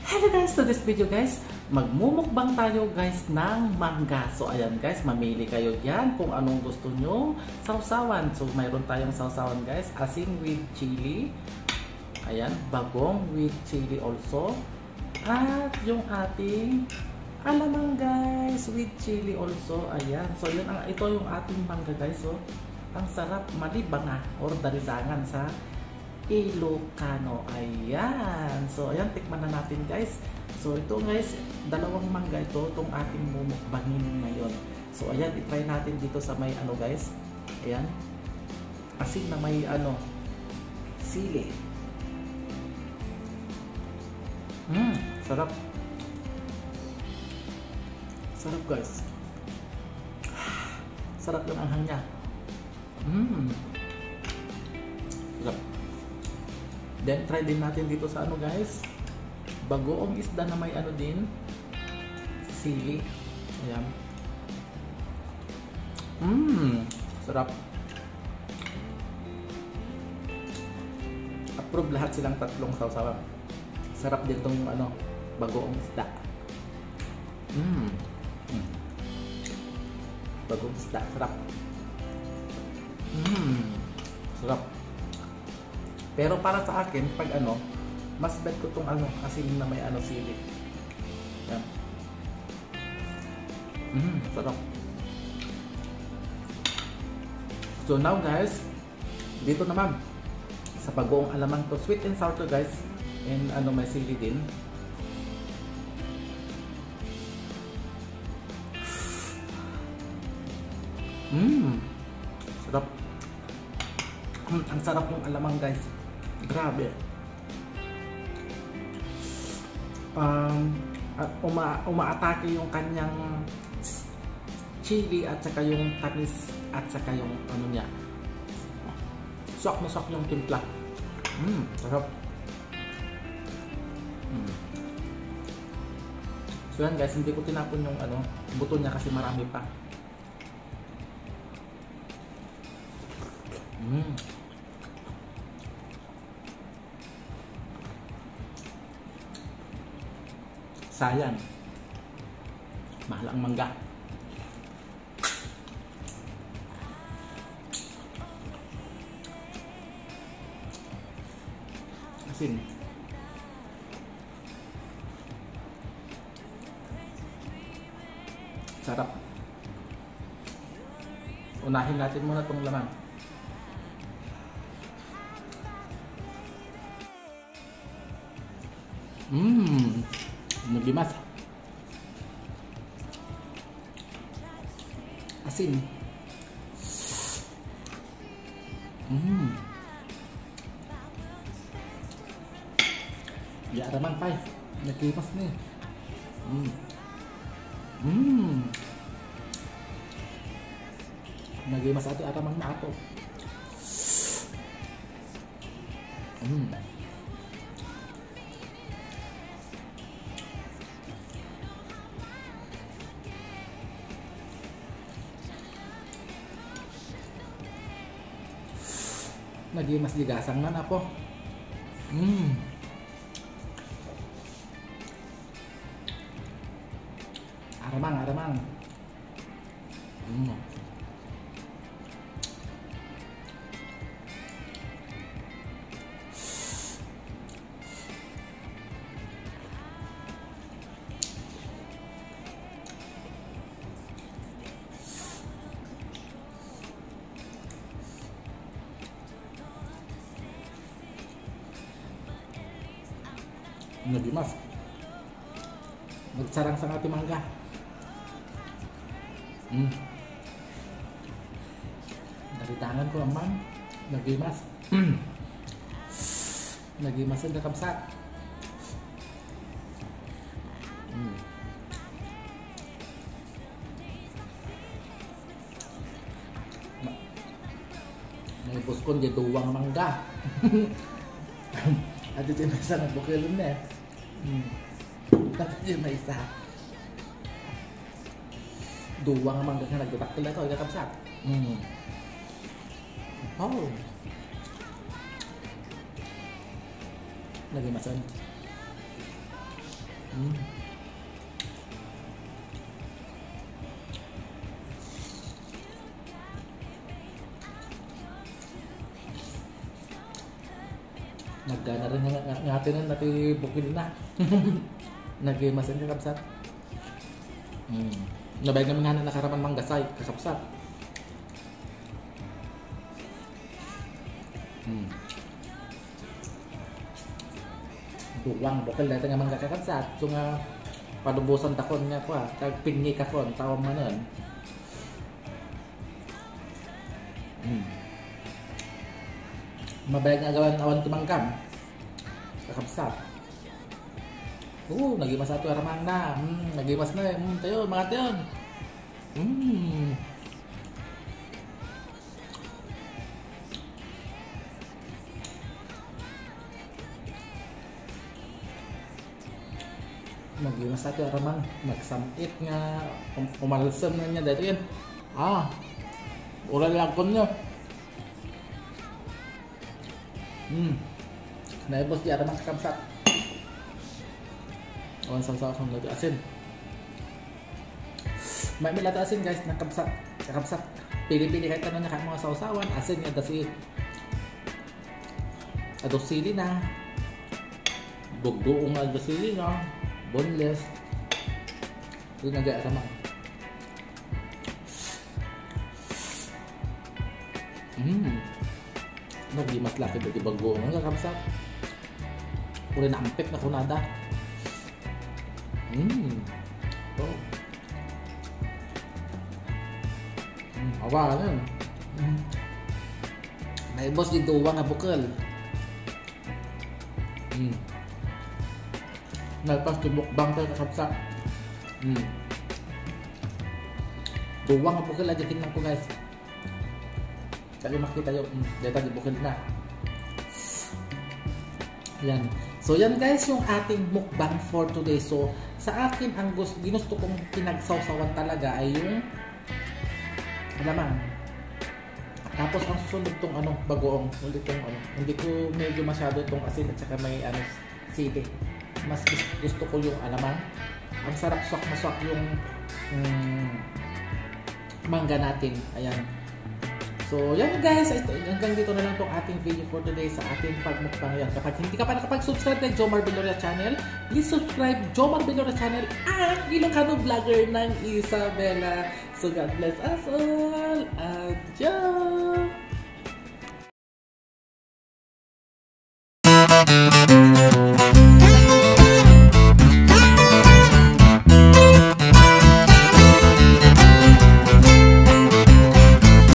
Hello guys, to this video guys, magmumukbang tayo guys ng mangga. So ayan guys, mamili kayo yan kung anong gusto nyo sausawan. So mayroon tayong sausawan guys, asin with chili. Ayan, bagong with chili also. At yung ating alamang guys with chili also. Ayan, so yun ito yung ating mangga guys. So ang sarap malibanga or darisangan sa Ilocano. Ayan. So, ayan, tikman na natin guys. So, ito guys, dalawang mangga ito, itong ating mumukbangin ngayon. So, ayan, itry natin dito sa may ano guys. Ayan. Asin na may ano, sili. Sarap. Sarap guys. Sarap yung anghang niya. Sarap. Then try din natin dito sa ano guys, bagoong isda na may ano din, sili. Ayan. Sarap. Approve lahat silang tatlong sausawan. Sarap din tong ano, bagoong isda. Bagoong isda, sarap. Sarap. Pero para sa akin, pag ano, mas bet ko tong ano, asin na may ano, sili. Yan. Sarap. So now guys, dito naman, sa bagoong alamang to, sweet and sour to guys, and ano, may sili din. Sarap. Ang sarap ng alamang guys. Grabe. Umaatake yung kanyang chili at saka yung tamis at saka yung ano niya. Sok na sok yung timpla. Sarap. So yan guys, hindi ko tinapon yung ano, buto niya kasi marami pa. Sayang, mahal ang mangga. Asin. Sarap. Unahin natin muna itong laman. Nagimas. Asin. Ya raman pa. Nagimas ni. Nagimas ati aramang na ato. Lagi mas digasang na po. Aramang. Nagimas. Nagsarang sa ating mangga. Daritangan ko naman. Nagimas. Nagimas ang kakabsat. May buskon di duwang mangga. Ada din may isa nagbukilon na eh. Dapat din may isa. Duwang mangga nga nagdutakil na ito. Ikakabsat. Oh. Lagi masan. Mm. Nagana rin nga natin na bukil na. Nag-masin kakapsat. Nabay naman nga na nakaraman manggasay kakapsat. Duwang bukil natin nga mangga kakapsat. So nga palubusan takon nga po kag pingi kakon tawag man nun. Mabayag nga gawan awan tumangkam kakapsat. Nagimas ato aramang na. Nagimas na. Tayo mga tayon. Nagimas ato aramang. Nagsamit nga. Umalsam na niya dito yun. Ulan lang ko nyo. Naibos di aramang kakapsat. Awan saw-saw kung lagi asin. May milata asin guys, kakapsat. Pili-pili kahit ano niya mga saw-sawan. Asin nga dasi. Adosili na. Bugdoong adosili na. Boneless. Ito nagaya ramang. Nagimas laki dito bago ang kakapsat. Uli na ampek na kunada. Awa nun. Naibos di duwa nga bukal. Nalpas di mukbang tayo kakapsat. Duwa nga bukal aja tingnan ko guys. Kali makita yun. Dito di bukal na. Yan. So yan guys yung ating mukbang for today. So sa akin ang ginusto kong pinagsawsawan talaga ay yung alamang. Tapos ang susunod tong bagoong ulit tong hindi ko medyo masyado tong asin at saka may sili. Mas gusto ko yung alamang. Ang sarap swak yung mangga natin. Ayan. So, yan guys, hanggang dito na lang itong ating video for today sa ating pagmukbang yan. Kapag hindi ka pa nakapag-subscribe kay Jomar Viloria Channel, please subscribe Jomar Viloria Channel at Ilocano Vlogger ng Isabela. So, God bless us all. Adios!